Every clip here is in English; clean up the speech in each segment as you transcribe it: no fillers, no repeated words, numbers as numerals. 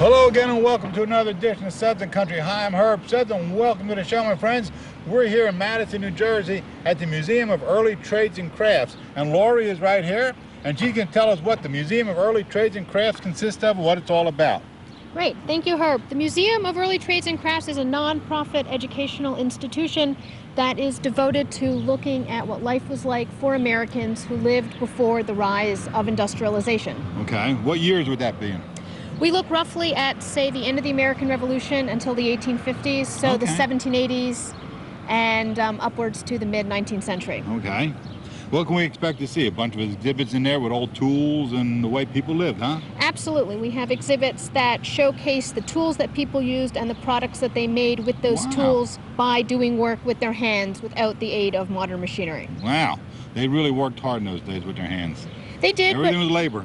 Hello again and welcome to another edition of Southern Country. Hi, I'm Herb Southern. Welcome to the show, my friends. We're here in Madison, New Jersey at the Museum of Early Trades and Crafts. And Lori is right here, and she can tell us what the Museum of Early Trades and Crafts consists of and what it's all about. Great. Thank you, Herb. The Museum of Early Trades and Crafts is a non-profit educational institution that is devoted to looking at what life was like for Americans who lived before the rise of industrialization. Okay. What years would that be in? We look roughly at, say, the end of the American Revolution until the 1850s, so the 1780s and upwards to the mid-19th century. Okay. What can we expect to see? A bunch of exhibits in there with old tools and the way people lived, huh? Absolutely. We have exhibits that showcase the tools that people used and the products that they made with those tools by doing work with their hands without the aid of modern machinery. Wow. They really worked hard in those days with their hands. They did. Everything was labor.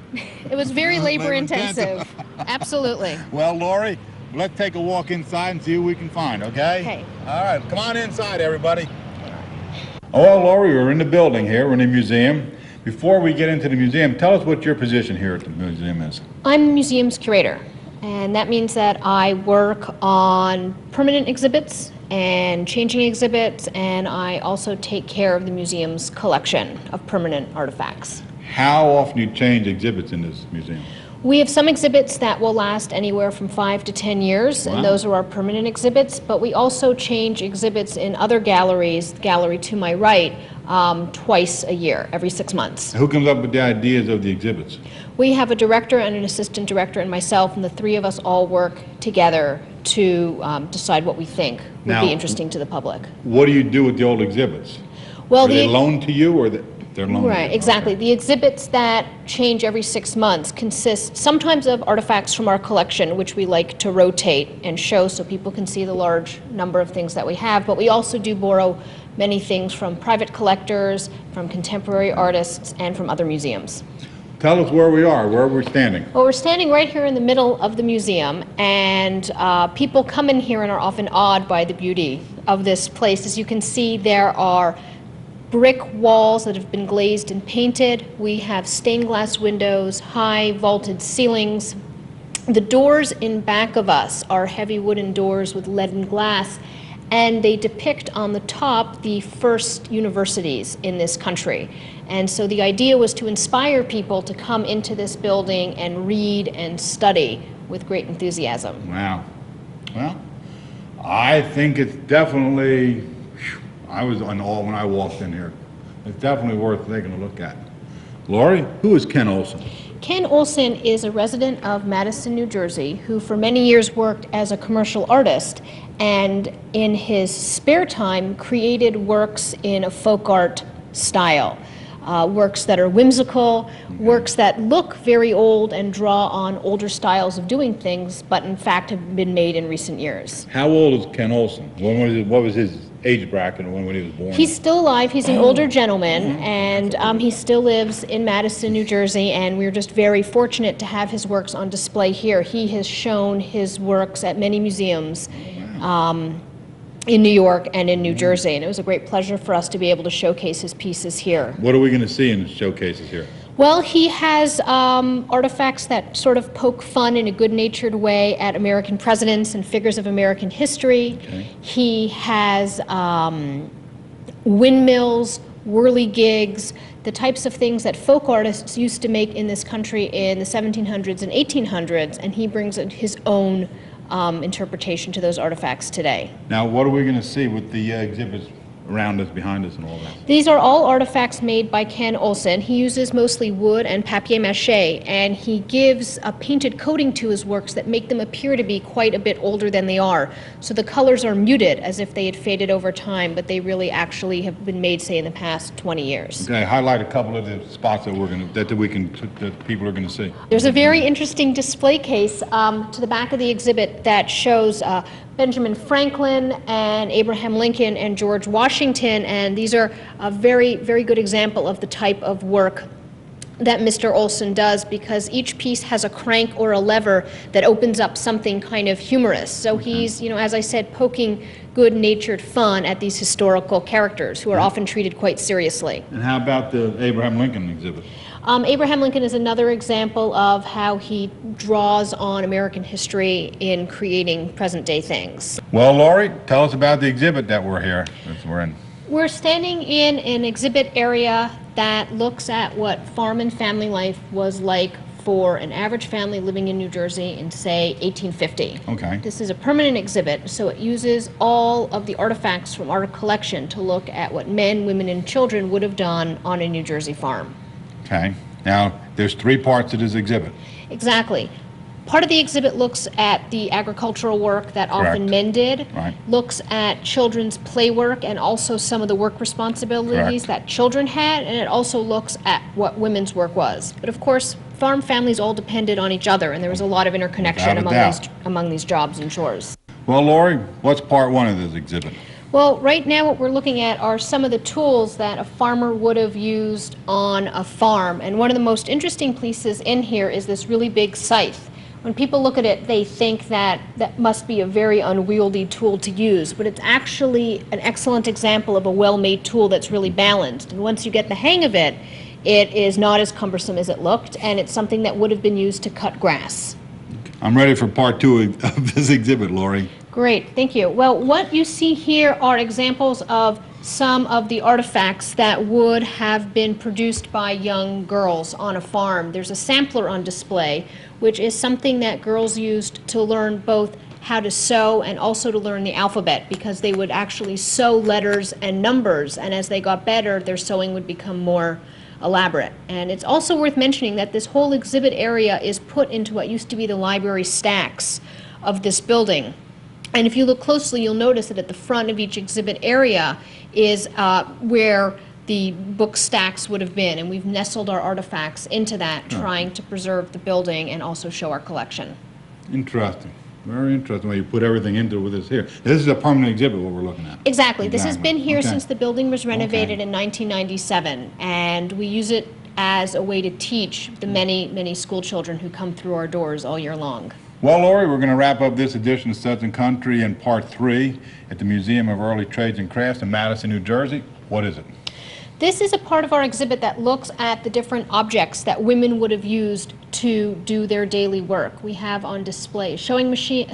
It was very labor intensive. Absolutely. Well, Lori, let's take a walk inside and see what we can find, okay? Okay. All right, come on inside, everybody. Oh, well, Lori, we're in the building here. We're in the museum. Before we get into the museum, tell us what your position here at the museum is. I'm the museum's curator, and that means that I work on permanent exhibits and changing exhibits, and I also take care of the museum's collection of permanent artifacts. How often do you change exhibits in this museum? We have some exhibits that will last anywhere from 5 to 10 years, and those are our permanent exhibits, but we also change exhibits in other galleries, the gallery to my right, twice a year, every 6 months. Who comes up with the ideas of the exhibits? We have a director and an assistant director and myself, and the three of us all work together to decide what we think would be interesting to the public. What do you do with the old exhibits? Well, are they loaned to you, or they're loaned? Right, exactly. The exhibits that change every 6 months consist sometimes of artifacts from our collection, which we like to rotate and show so people can see the large number of things that we have, but we also do borrow many things from private collectors, from contemporary artists, and from other museums. Tell us where we are, where we're standing. Well, we're standing right here in the middle of the museum, and people come in here and are often awed by the beauty of this place. As you can see, there are brick walls that have been glazed and painted. We have stained glass windows, high vaulted ceilings. The doors in back of us are heavy wooden doors with leaden glass, and they depict on the top the first universities in this country. And so the idea was to inspire people to come into this building and read and study with great enthusiasm. Wow. Well, I think it's definitely, I was in awe when I walked in here. It's definitely worth taking a look at. Lori, who is Ken Olson? Ken Olson is a resident of Madison, New Jersey, who for many years worked as a commercial artist, and in his spare time created works in a folk art style. Works that are whimsical, works that look very old and draw on older styles of doing things, but in fact have been made in recent years. How old is Ken Olson? What was his age bracket when he was born? He's still alive. He's an older gentleman, and he still lives in Madison, New Jersey, and we're just very fortunate to have his works on display here. He has shown his works at many museums in New York and in New Jersey, and it was a great pleasure for us to be able to showcase his pieces here. What are we going to see in the showcases here? Well, he has artifacts that sort of poke fun in a good-natured way at American presidents and figures of American history. He has windmills, whirligigs, the types of things that folk artists used to make in this country in the 1700s and 1800s, and he brings his own interpretation to those artifacts today. Now, what are we going to see with the exhibits around us, behind us, and all that? These are all artifacts made by Ken Olson. He uses mostly wood and papier-mâché, and he gives a painted coating to his works that make them appear to be quite a bit older than they are. So the colors are muted as if they had faded over time, but they really actually have been made, say, in the past 20 years. Okay, highlight a couple of the spots that that people are going to see. There's a very interesting display case to the back of the exhibit that shows Benjamin Franklin and Abraham Lincoln and George Washington, and these are a very, very good example of the type of work that Mr. Olson does, because each piece has a crank or a lever that opens up something kind of humorous. So he's, as I said, poking good-natured fun at these historical characters who are often treated quite seriously. And how about the Abraham Lincoln exhibit? Abraham Lincoln is another example of how he draws on American history in creating present-day things. Well, Lori, tell us about the exhibit that we're in. We're standing in an exhibit area that looks at what farm and family life was like for an average family living in New Jersey in, say, 1850. Okay. This is a permanent exhibit, so it uses all of the artifacts from our collection to look at what men, women, and children would have done on a New Jersey farm. Okay. Now, there's 3 parts to this exhibit. Exactly. Part of the exhibit looks at the agricultural work that often Correct. men did, Right. looks at children's play work and also some of the work responsibilities Correct. that children had, and it also looks at what women's work was. But of course, farm families all depended on each other, and there was a lot of interconnection Without a among these jobs and chores. Well, Lori, what's part 1 of this exhibit? Well, right now what we're looking at are some of the tools that a farmer would have used on a farm, and one of the most interesting pieces in here is this really big scythe. When people look at it, they think that that must be a very unwieldy tool to use, but it's actually an excellent example of a well-made tool that's really balanced. And once you get the hang of it, it is not as cumbersome as it looked, and it's something that would have been used to cut grass. I'm ready for part 2 of this exhibit, Lori. Great, thank you. Well, what you see here are examples of some of the artifacts that would have been produced by young girls on a farm. There's a sampler on display, which is something that girls used to learn both how to sew and also to learn the alphabet, because they would actually sew letters and numbers, and as they got better, their sewing would become more elaborate. And it's also worth mentioning that this whole exhibit area is put into what used to be the library stacks of this building. And if you look closely, you'll notice that at the front of each exhibit area is where the book stacks would have been, and we've nestled our artifacts into that, trying to preserve the building and also show our collection. Interesting. Very interesting way you put everything into with this here. This is a permanent exhibit, what we're looking at. Exactly. This has been here Okay. since the building was renovated in 1997, and we use it as a way to teach the many, many school children who come through our doors all year long. Well, Lori, we're going to wrap up this edition of Studs and Country in part 3 at the Museum of Early Trades and Crafts in Madison, New Jersey. What is it? This is a part of our exhibit that looks at the different objects that women would have used to do their daily work. We have on display a sewing machine,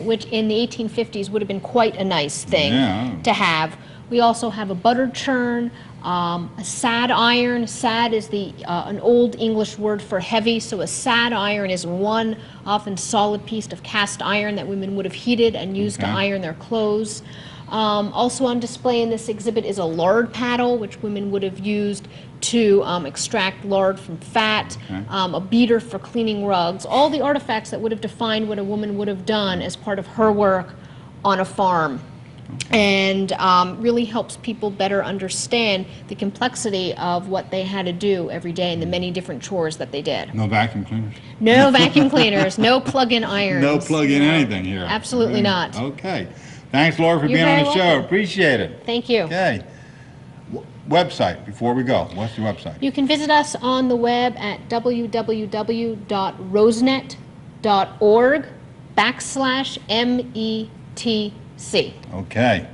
which in the 1850s would have been quite a nice thing to have. We also have a butter churn, a sad iron. Sad is an old English word for heavy, so a sad iron is one often solid piece of cast iron that women would have heated and used to iron their clothes. Also on display in this exhibit is a lard paddle, which women would have used to extract lard from fat, a beater for cleaning rugs, all the artifacts that would have defined what a woman would have done as part of her work on a farm. And really helps people better understand the complexity of what they had to do every day and the many different chores that they did. No vacuum cleaners? No vacuum cleaners, no plug-in irons. No plug-in anything here? Absolutely not. Okay. Thanks, Laura, for You're being on very the show. welcome. Appreciate it. Thank you. Okay. Website, before we go. What's your website? You can visit us on the web at www.rosenet.org/METC. Okay.